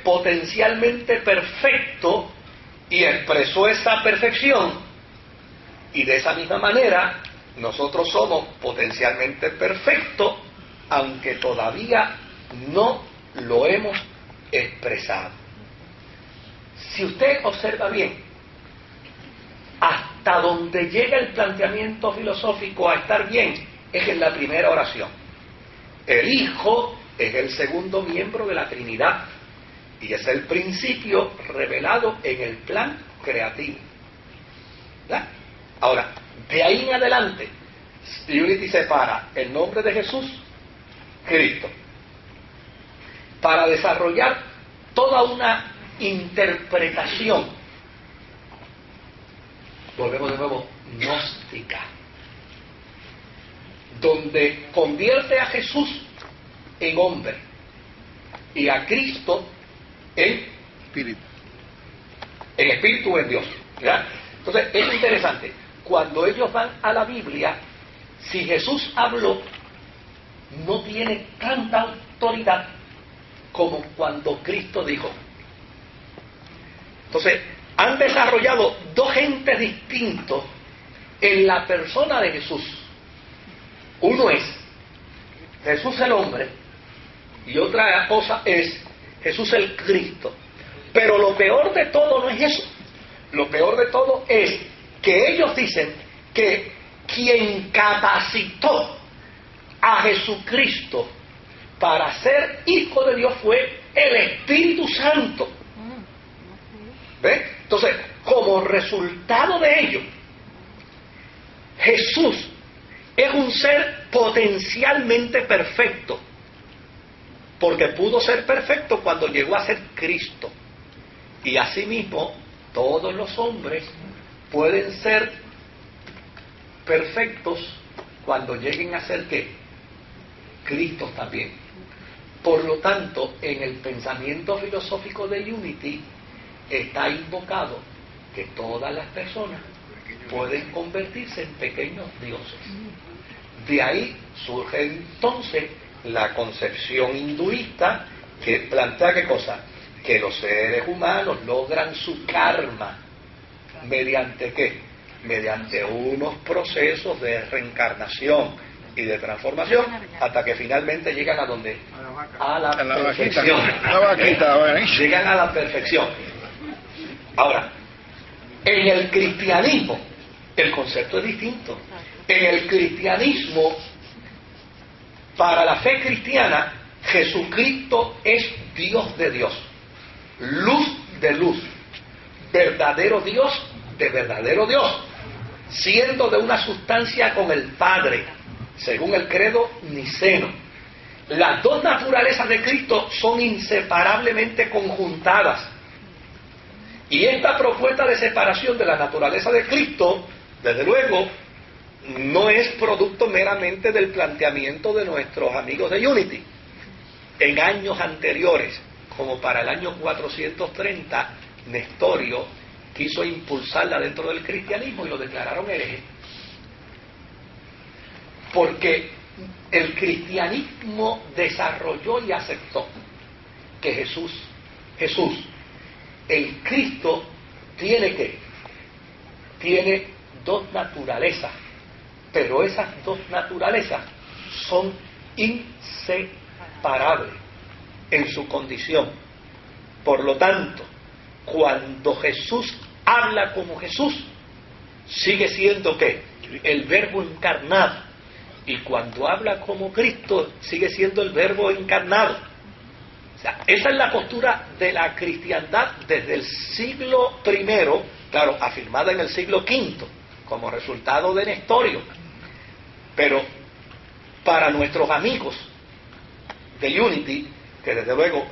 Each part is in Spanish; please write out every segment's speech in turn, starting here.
potencialmente perfecto y expresó esa perfección, y de esa misma manera nosotros somos potencialmente perfectos, aunque todavía no lo hemos expresado. Si usted observa bien, hasta donde llega el planteamiento filosófico a estar bien es en la primera oración. El Hijo es el segundo miembro de la Trinidad y es el principio revelado en el plan creativo. ¿Verdad? Ahora, de ahí en adelante, Unity separa el nombre de Jesús, Cristo, para desarrollar toda una interpretación, volvemos de nuevo, gnóstica, donde convierte a Jesús en hombre y a Cristo en espíritu o en Dios. ¿Verdad? Entonces es interesante, cuando ellos van a la Biblia, si Jesús habló, no tiene tanta autoridad como cuando Cristo dijo. Entonces han desarrollado dos entes distintos en la persona de Jesús. Uno es Jesús el hombre y otra cosa es Jesús el Cristo. Pero lo peor de todo no es eso. Lo peor de todo es que ellos dicen que quien capacitó a Jesucristo para ser hijo de Dios fue el Espíritu Santo. ¿Ve? Entonces, como resultado de ello, Jesús es un ser potencialmente perfecto, porque pudo ser perfecto cuando llegó a ser Cristo. Y asimismo, todos los hombres pueden ser perfectos cuando lleguen a ser ¿qué? Cristo también. Por lo tanto, en el pensamiento filosófico de Unity está invocado que todas las personas pueden convertirse en pequeños dioses. De ahí surge entonces la concepción hinduista que plantea ¿qué cosa? Que los seres humanos logran su karma. ¿Mediante qué? Mediante unos procesos de reencarnación y de transformación hasta que finalmente llegan a donde? A la perfección. Llegan a la perfección. Ahora, en el cristianismo el concepto es distinto. En el cristianismo, para la fe cristiana, Jesucristo es Dios de Dios, luz de luz, verdadero Dios de verdadero Dios, siendo de una sustancia con el Padre, según el credo niceno. Las dos naturalezas de Cristo son inseparablemente conjuntadas. Y esta propuesta de separación de la naturaleza de Cristo, desde luego, no es producto meramente del planteamiento de nuestros amigos de Unity. En años anteriores, como para el año 430, Nestorio quiso impulsarla dentro del cristianismo y lo declararon hereje. Porque el cristianismo desarrolló y aceptó que Jesús, el Cristo, tiene dos naturalezas, pero esas dos naturalezas son inseparables en su condición. Por lo tanto, cuando Jesús habla como Jesús, sigue siendo ¿qué? El Verbo encarnado. Y cuando habla como Cristo, sigue siendo el Verbo encarnado. O sea, esa es la postura de la cristiandad desde el siglo I, claro, afirmada en el siglo V, como resultado de Nestorio. Pero para nuestros amigos de Unity, que desde luego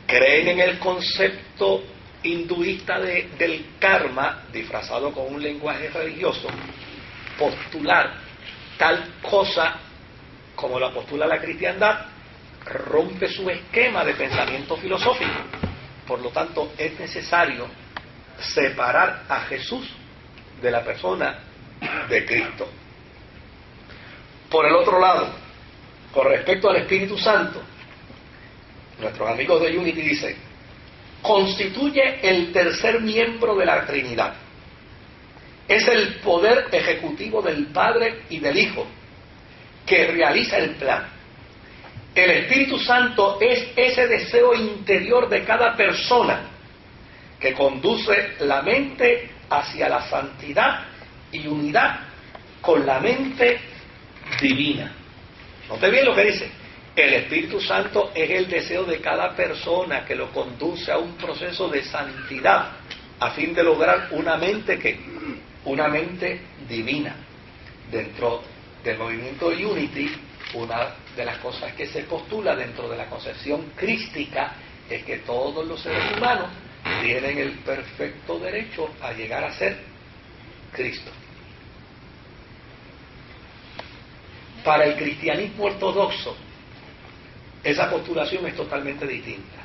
creen en el concepto hinduista del karma, disfrazado con un lenguaje religioso, postular tal cosa como la postula la cristiandad rompe su esquema de pensamiento filosófico. Por lo tanto, es necesario separar a Jesús de la persona de Cristo. Por el otro lado, con respecto al Espíritu Santo, nuestros amigos de Unity dicen constituye el tercer miembro de la Trinidad. Es el poder ejecutivo del Padre y del Hijo que realiza el plan. El Espíritu Santo es ese deseo interior de cada persona que conduce la mente hacia la santidad y unidad con la mente divina. Note bien lo que dice. El Espíritu Santo es el deseo de cada persona que lo conduce a un proceso de santidad a fin de lograr una mente que una mente divina. Dentro del movimiento Unity, una de las cosas que se postula dentro de la concepción crística es que todos los seres humanos tienen el perfecto derecho a llegar a ser Cristo. Para el cristianismo ortodoxo, esa postulación es totalmente distinta.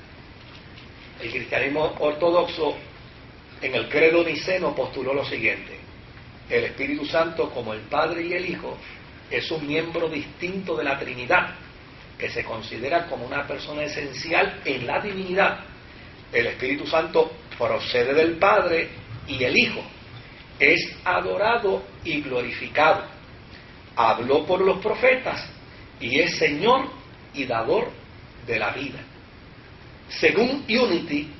El cristianismo ortodoxo, en el credo niceno, postuló lo siguiente: el Espíritu Santo, como el Padre y el Hijo, es un miembro distinto de la Trinidad, que se considera como una persona esencial en la divinidad. El Espíritu Santo procede del Padre y el Hijo es adorado y glorificado. Habló por los profetas y es Señor y dador de la vida. Según Unity,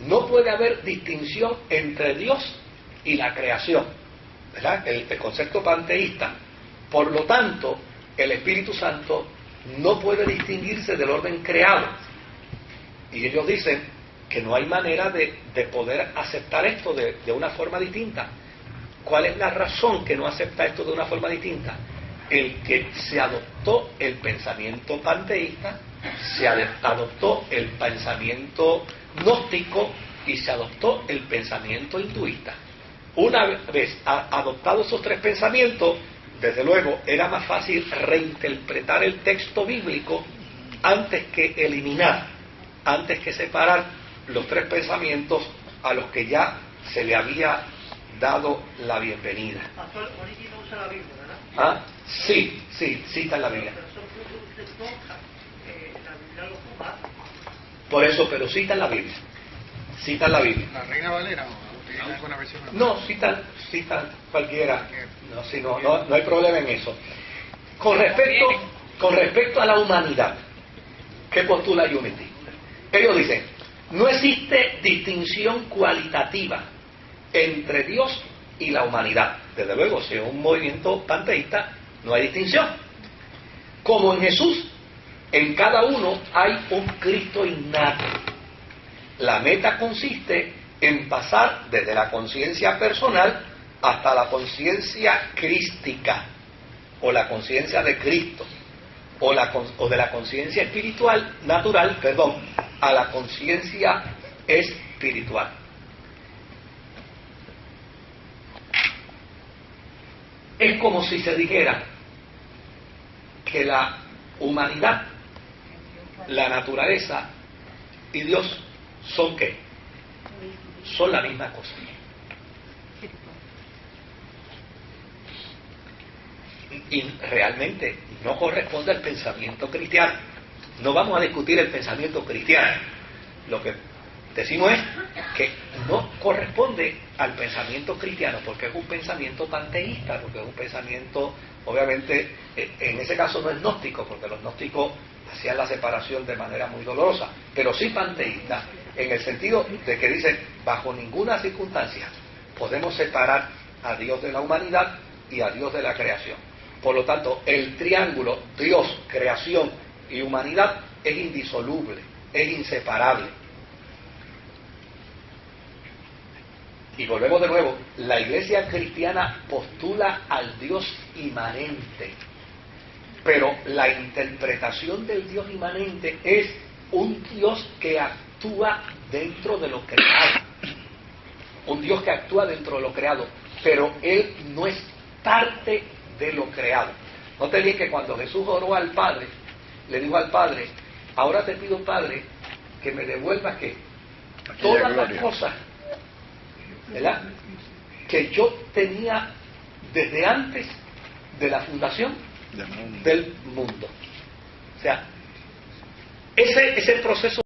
no puede haber distinción entre Dios y la creación, ¿verdad? El concepto panteísta. Por lo tanto, el Espíritu Santo no puede distinguirse del orden creado. Y ellos dicen que no hay manera de poder aceptar esto de una forma distinta. ¿Cuál es la razón que no acepta esto de una forma distinta? El que se adoptó el pensamiento panteísta, se adoptó el pensamiento gnóstico y se adoptó el pensamiento hinduista. Una vez adoptados esos tres pensamientos, desde luego era más fácil reinterpretar el texto bíblico antes que eliminar, antes que separar los tres pensamientos a los que ya se le había dado la bienvenida. Pastor, Origi no usa la Biblia, ¿verdad? ¿Ah? Sí, cita en la Biblia. Pero son puntos de toca, la Biblia lo ocupa. Por eso, pero cita en la Biblia. Cita en la Biblia. ¿La Reina Valera o tiene alguna versión? No, cita cualquiera. No, sí, no hay problema en eso. Con respecto a la humanidad, ¿qué postula Unity? Ellos dicen, no existe distinción cualitativa entre Dios y la humanidad. Desde luego, si es un movimiento panteísta, no hay distinción. Como en Jesús, en cada uno hay un Cristo innato. La meta consiste en pasar desde la conciencia personal hasta la conciencia crística, o la conciencia de Cristo, o de la conciencia espiritual, natural, a la conciencia espiritual. Es como si se dijera que la humanidad, la naturaleza y Dios son ¿qué? Son la misma cosa. Y realmente no corresponde al pensamiento cristiano. No vamos a discutir el pensamiento cristiano. Lo que decimos es que no corresponde al pensamiento cristiano, porque es un pensamiento panteísta, porque es un pensamiento, obviamente, en ese caso no es gnóstico, porque los gnósticos hacían la separación de manera muy dolorosa, pero sí panteísta, en el sentido de que dicen, bajo ninguna circunstancia podemos separar a Dios de la humanidad y a Dios de la creación. Por lo tanto, el triángulo Dios, creación y humanidad es indisoluble, es inseparable. Y volvemos de nuevo, la Iglesia cristiana postula al Dios inmanente, pero la interpretación del Dios inmanente es un Dios que actúa dentro de lo creado, un Dios que actúa dentro de lo creado, pero Él no es parte de lo creado. Note bien que cuando Jesús oró al Padre, le dijo al Padre, ahora te pido, Padre, que me devuelvas ¿qué? Todas las cosas, ¿verdad?, que yo tenía desde antes de la fundación del mundo. O sea, ese proceso